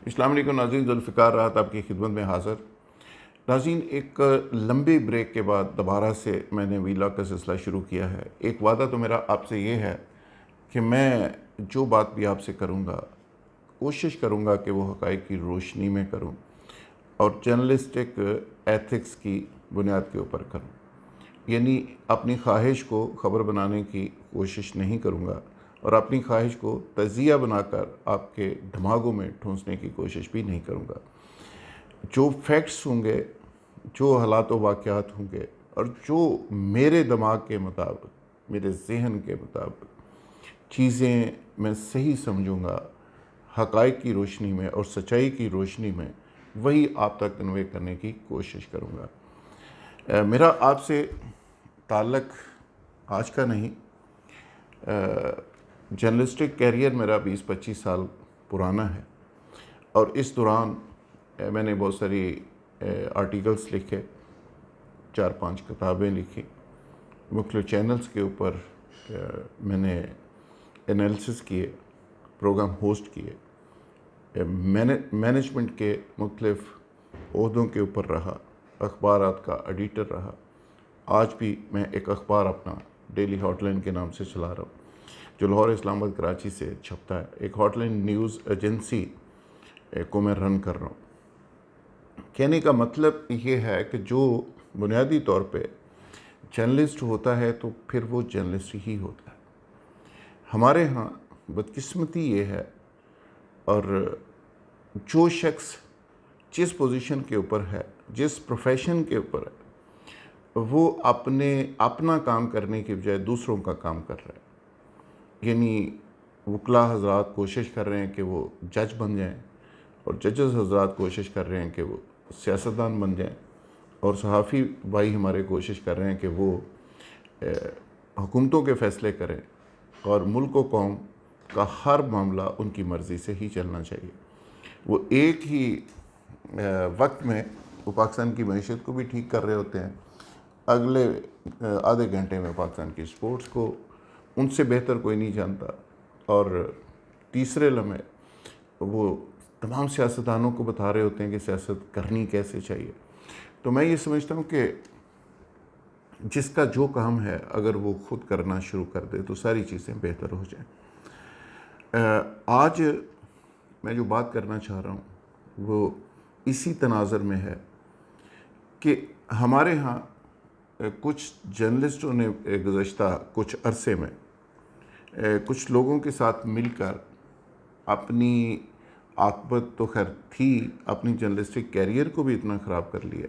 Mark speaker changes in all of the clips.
Speaker 1: السلام علیکم ناظرین، ذوالفقار راحت آپ کی خدمت میں حاضر۔ ناظرین، ایک لمبے بریک کے بعد دوبارہ سے میں نے ویلاگ کا سلسلہ شروع کیا ہے۔ ایک وعدہ تو میرا آپ سے یہ ہے کہ میں جو بات بھی آپ سے کروں گا کوشش کروں گا کہ وہ حقائق کی روشنی میں کروں اور جرنلسٹک ایتھکس کی بنیاد کے اوپر کروں، یعنی اپنی خواہش کو خبر بنانے کی کوشش نہیں کروں گا اور اپنی خواہش کو تجزیہ بنا کر آپ کے دماغوں میں ٹھونسنے کی کوشش بھی نہیں کروں گا۔ جو فیکٹس ہوں گے، جو حالات و واقعات ہوں گے اور جو میرے دماغ کے مطابق، میرے ذہن کے مطابق چیزیں میں صحیح سمجھوں گا حقائق کی روشنی میں اور سچائی کی روشنی میں، وہی آپ تک کنوے کرنے کی کوشش کروں گا۔ میرا آپ سے تعلق آج کا نہیں، جرنلسٹک کیریئر میرا 20-25 سال پرانا ہے اور اس دوران میں نے بہت ساری آرٹیکلز لکھے، 4-5 کتابیں لکھی، مختلف چینلز کے اوپر میں نے انالیسس کیے، پروگرام ہوسٹ کیے، مینجمنٹ کے مختلف عہدوں کے اوپر رہا، اخبارات کا ایڈیٹر رہا۔ آج بھی میں ایک اخبار اپنا ڈیلی ہاٹ لائن کے نام سے چلا رہا ہوں جو لاہور، اسلام آباد، کراچی سے چھپتا ہے۔ ایک ہاٹ لائن نیوز ایجنسی کو میں رن کر رہا ہوں۔ کہنے کا مطلب یہ ہے کہ جو بنیادی طور پہ جرنلسٹ ہوتا ہے تو پھر وہ جرنلسٹ ہی ہوتا ہے۔ ہمارے ہاں بدقسمتی یہ ہے، اور جو شخص جس پوزیشن کے اوپر ہے، جس پروفیشن کے اوپر ہے، وہ اپنا کام کرنے کے بجائے دوسروں کا کام کر رہا ہے۔ یعنی وکلاء حضرات کوشش کر رہے ہیں کہ وہ جج بن جائیں، اور ججز حضرات کوشش کر رہے ہیں کہ وہ سیاستدان بن جائیں، اور صحافی بھائی ہمارے کوشش کر رہے ہیں کہ وہ حکومتوں کے فیصلے کریں اور ملک و قوم کا ہر معاملہ ان کی مرضی سے ہی چلنا چاہیے۔ وہ ایک ہی وقت میں وہ پاکستان کی معیشت کو بھی ٹھیک کر رہے ہوتے ہیں، اگلے آدھے گھنٹے میں پاکستان کی سپورٹس کو ان سے بہتر کوئی نہیں جانتا، اور تیسرے لمحے وہ تمام سیاستدانوں کو بتا رہے ہوتے ہیں کہ سیاست کرنی کیسے چاہیے۔ تو میں یہ سمجھتا ہوں کہ جس کا جو کام ہے اگر وہ خود کرنا شروع کر دے تو ساری چیزیں بہتر ہو جائیں۔ آج میں جو بات کرنا چاہ رہا ہوں وہ اسی تناظر میں ہے کہ ہمارے ہاں کچھ جرنلسٹوں نے گزشتہ کچھ عرصے میں کچھ لوگوں کے ساتھ مل کر اپنی عاقبت تو خیر تھی، اپنی جرنلسٹک کیریئر کو بھی اتنا خراب کر لیا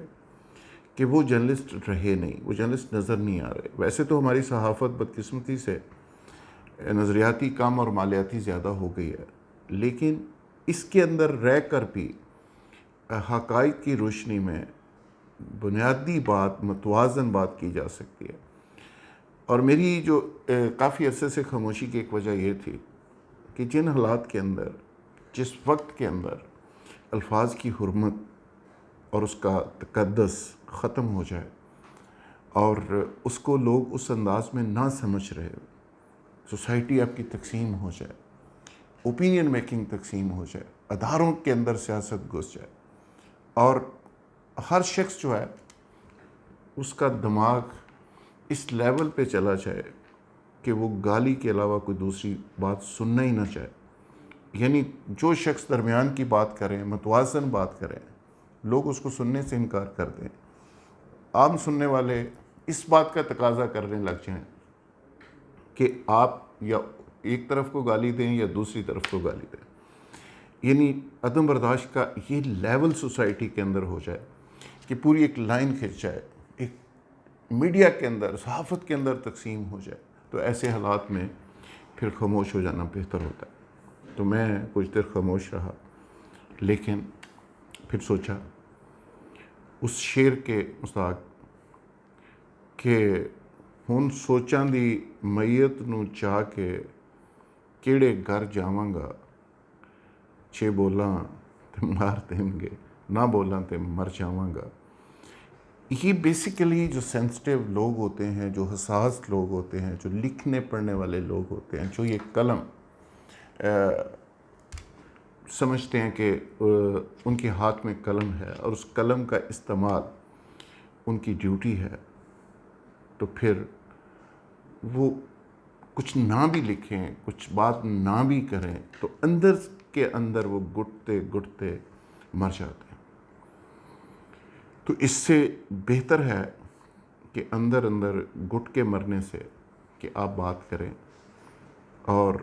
Speaker 1: کہ وہ جرنلسٹ رہے نہیں، وہ جرنلسٹ نظر نہیں آ رہے۔ ویسے تو ہماری صحافت بدقسمتی سے نظریاتی کم اور مالیاتی زیادہ ہو گئی ہے، لیکن اس کے اندر رہ کر بھی حقائق کی روشنی میں بنیادی بات، متوازن بات کی جا سکتی ہے۔ اور میری جو کافی عرصے سے خاموشی کی ایک وجہ یہ تھی کہ جن حالات کے اندر، جس وقت کے اندر الفاظ کی حرمت اور اس کا تقدس ختم ہو جائے اور اس کو لوگ اس انداز میں نہ سمجھ رہے، سوسائٹی آپ کی تقسیم ہو جائے، اوپینین میکنگ تقسیم ہو جائے، اداروں کے اندر سیاست گھس جائے، اور ہر شخص جو ہے اس کا دماغ اس لیول پہ چلا جائے کہ وہ گالی کے علاوہ کوئی دوسری بات سننا ہی نہ چاہے، یعنی جو شخص درمیان کی بات کریں، متوازن بات کریں، لوگ اس کو سننے سے انکار کر دیں، عام سننے والے اس بات کا تقاضا کرنے لگ جائیں کہ آپ یا ایک طرف کو گالی دیں یا دوسری طرف کو گالی دیں، یعنی عدم برداشت کا یہ لیول سوسائٹی کے اندر ہو جائے کہ پوری ایک لائن کھنچ جائے، ایک میڈیا کے اندر، صحافت کے اندر تقسیم ہو جائے، تو ایسے حالات میں پھر خاموش ہو جانا بہتر ہوتا ہے۔ تو میں کچھ دیر خاموش رہا، لیکن پھر سوچا اس شعر کے مستحق کہ ہن سوچاں دی میت نو چاہ کے کیڑے گھر جاواں گا، چھے بولاں تے مار دیں گے، نہ بولاں تے مر جاواں گا۔ یہ بیسیکلی جو سینسٹیو لوگ ہوتے ہیں، جو حساس لوگ ہوتے ہیں، جو لکھنے پڑھنے والے لوگ ہوتے ہیں، جو یہ قلم سمجھتے ہیں کہ ان کے ہاتھ میں قلم ہے اور اس قلم کا استعمال ان کی ڈیوٹی ہے، تو پھر وہ کچھ نہ بھی لکھیں، کچھ بات نہ بھی کریں، تو اندر کے اندر وہ گھٹتے گھٹتے مر جاتے ہیں۔ تو اس سے بہتر ہے کہ اندر اندر گھٹ کے مرنے سے کہ آپ بات کریں، اور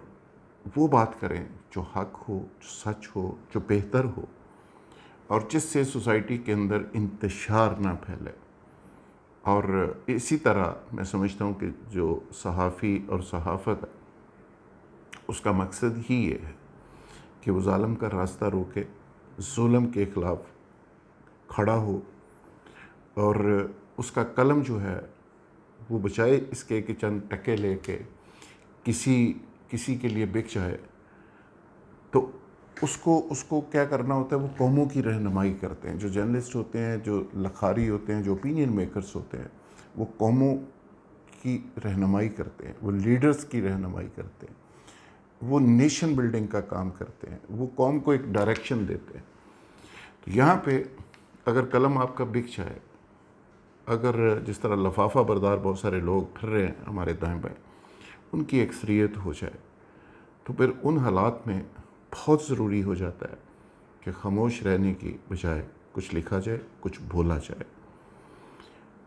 Speaker 1: وہ بات کریں جو حق ہو، جو سچ ہو، جو بہتر ہو، اور جس سے سوسائٹی کے اندر انتشار نہ پھیلے۔ اور اسی طرح میں سمجھتا ہوں کہ جو صحافی اور صحافت ہے، اس کا مقصد ہی یہ ہے کہ وہ ظالم کا راستہ روکے، ظلم کے خلاف کھڑا ہو، اور اس کا قلم جو ہے وہ بچائے اس کے کہ چند ٹکے لے کے کسی کے لیے بک جائے۔ تو اس کو کیا کرنا ہوتا ہے، وہ قوموں کی رہنمائی کرتے ہیں۔ جو جرنلسٹ ہوتے ہیں، جو لکھاری ہوتے ہیں، جو اوپینین میکرز ہوتے ہیں، وہ قوموں کی رہنمائی کرتے ہیں، وہ لیڈرز کی رہنمائی کرتے ہیں، وہ نیشن بلڈنگ کا کام کرتے ہیں، وہ قوم کو ایک ڈائریکشن دیتے ہیں۔ تو یہاں پہ اگر قلم آپ کا بک جائے، اگر جس طرح لفافہ بردار بہت سارے لوگ پھر رہے ہیں ہمارے دائیں بائیں، ان کی اکثریت ہو جائے، تو پھر ان حالات میں بہت ضروری ہو جاتا ہے کہ خاموش رہنے کی بجائے کچھ لکھا جائے، کچھ بولا جائے۔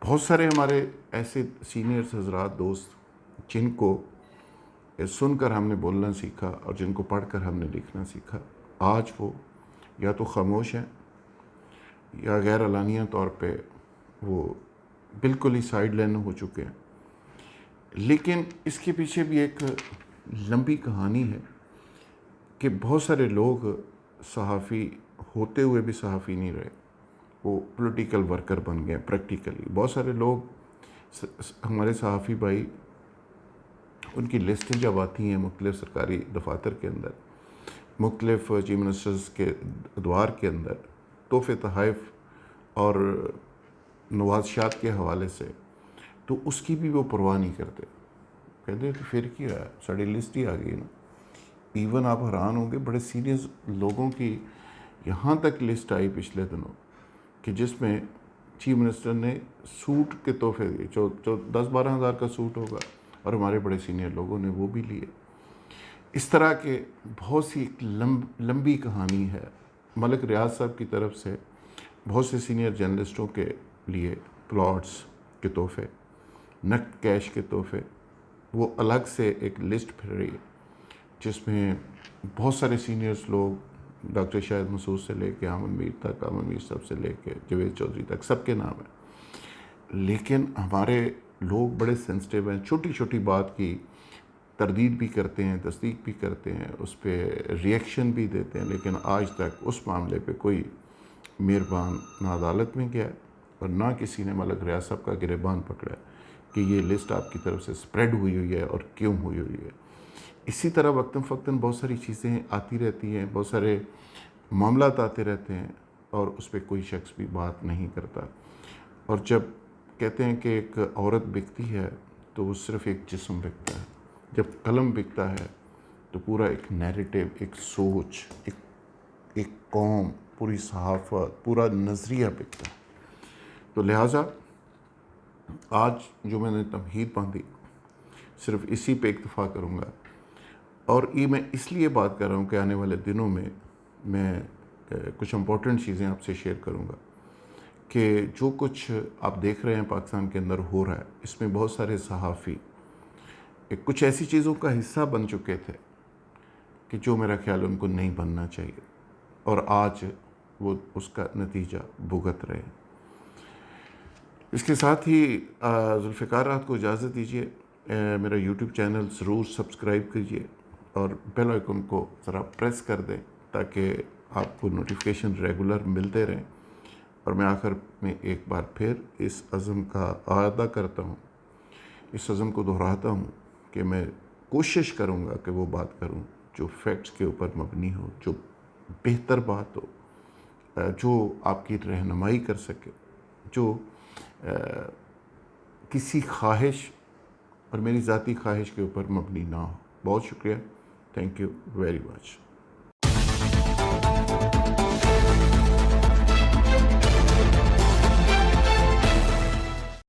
Speaker 1: بہت سارے ہمارے ایسے سینئرز حضرات، دوست، جن کو سن کر ہم نے بولنا سیکھا اور جن کو پڑھ کر ہم نے لکھنا سیکھا، آج وہ یا تو خاموش ہیں یا غیر اعلانیہ طور پہ وہ بالکل ہی سائیڈ لائن ہو چکے ہیں۔ لیکن اس کے پیچھے بھی ایک لمبی کہانی ہے کہ بہت سارے لوگ صحافی ہوتے ہوئے بھی صحافی نہیں رہے، وہ پولیٹیکل ورکر بن گئے پریکٹیکلی۔ بہت سارے لوگ ہمارے صحافی بھائی، ان کی لسٹیں جب آتی ہیں مختلف سرکاری دفاتر کے اندر، مختلف چیف منسٹرز کے ادوار کے اندر، تحفے تحائف اور نوازشات کے حوالے سے، تو اس کی بھی وہ پرواہ نہیں کرتے۔ کہتے ہیں کہ پھر کیا ہے، ساڑی لسٹ ہی آ گئی نا۔ ایون آپ حیران ہوں گے، بڑے سیریس لوگوں کی یہاں تک لسٹ آئی پچھلے دنوں کہ جس میں چیف منسٹر نے سوٹ کے تحفے دیے، جو 10-12 ہزار کا سوٹ ہوگا، اور ہمارے بڑے سینئر لوگوں نے وہ بھی لیے۔ اس طرح کے بہت سی ایک لمبی کہانی ہے۔ ملک ریاض صاحب کی طرف سے بہت سے سینئر جرنلسٹوں کے لیے پلاٹس کے تحفے، نقد کیش کے تحفے، وہ الگ سے ایک لسٹ پھر رہی ہے جس میں بہت سارے سینئرز لوگ، ڈاکٹر شاہد مسعود سے لے کے امن میر تک، امن میر صاحب سے لے کے جاوید چودھری تک، سب کے نام ہیں۔ لیکن ہمارے لوگ بڑے سینسٹیو ہیں، چھوٹی چھوٹی بات کی تردید بھی کرتے ہیں، تصدیق بھی کرتے ہیں، اس پہ ریئیکشن بھی دیتے ہیں، لیکن آج تک اس معاملے پہ کوئی مہربان نہ عدالت میں گیا اور نہ کسی نے ملک ریاض صاحب کا گریبان پکڑا کہ یہ لسٹ آپ کی طرف سے سپریڈ ہوئی ہے اور کیوں ہوئی ہے۔ اسی طرح وقتاً فوقتاً بہت ساری چیزیں آتی رہتی ہیں، بہت سارے معاملات آتے رہتے ہیں، اور اس پہ کوئی شخص بھی بات نہیں کرتا۔ اور جب کہتے ہیں کہ ایک عورت بکتی ہے تو وہ صرف ایک جسم بکتا ہے، جب قلم بکتا ہے تو پورا ایک نیریٹو، ایک سوچ، ایک قوم، پوری صحافت، پورا نظریہ بکتا ہے۔ تو لہٰذا آج جو میں نے تمہید باندھی، صرف اسی پہ اکتفا کروں گا، اور یہ میں اس لیے بات کر رہا ہوں کہ آنے والے دنوں میں کچھ امپورٹنٹ چیزیں آپ سے شیئر کروں گا کہ جو کچھ آپ دیکھ رہے ہیں پاکستان کے اندر ہو رہا ہے، اس میں بہت سارے صحافی کچھ ایسی چیزوں کا حصہ بن چکے تھے کہ جو میرا خیال ان کو نہیں بننا چاہیے، اور آج وہ اس کا نتیجہ بھگت رہے ہیں۔ اس کے ساتھ ہی ذوالفقار راحت کو اجازت دیجیے، میرا یوٹیوب چینل ضرور سبسکرائب کیجیے اور بیل آئیکن کو ذرا پریس کر دیں تاکہ آپ کو نوٹیفیکیشن ریگولر ملتے رہیں۔ اور میں آخر میں ایک بار پھر اس عزم کا اعادہ کرتا ہوں، اس عزم کو دہراتا ہوں کہ میں کوشش کروں گا کہ وہ بات کروں جو فیکٹس کے اوپر مبنی ہو، جو بہتر بات ہو، جو آپ کی رہنمائی کر سکے، جو کسی خواہش اور میری ذاتی خواہش کے اوپر مبنی نہ ہو۔ بہت شکریہ، تھینک یو ویری مچ۔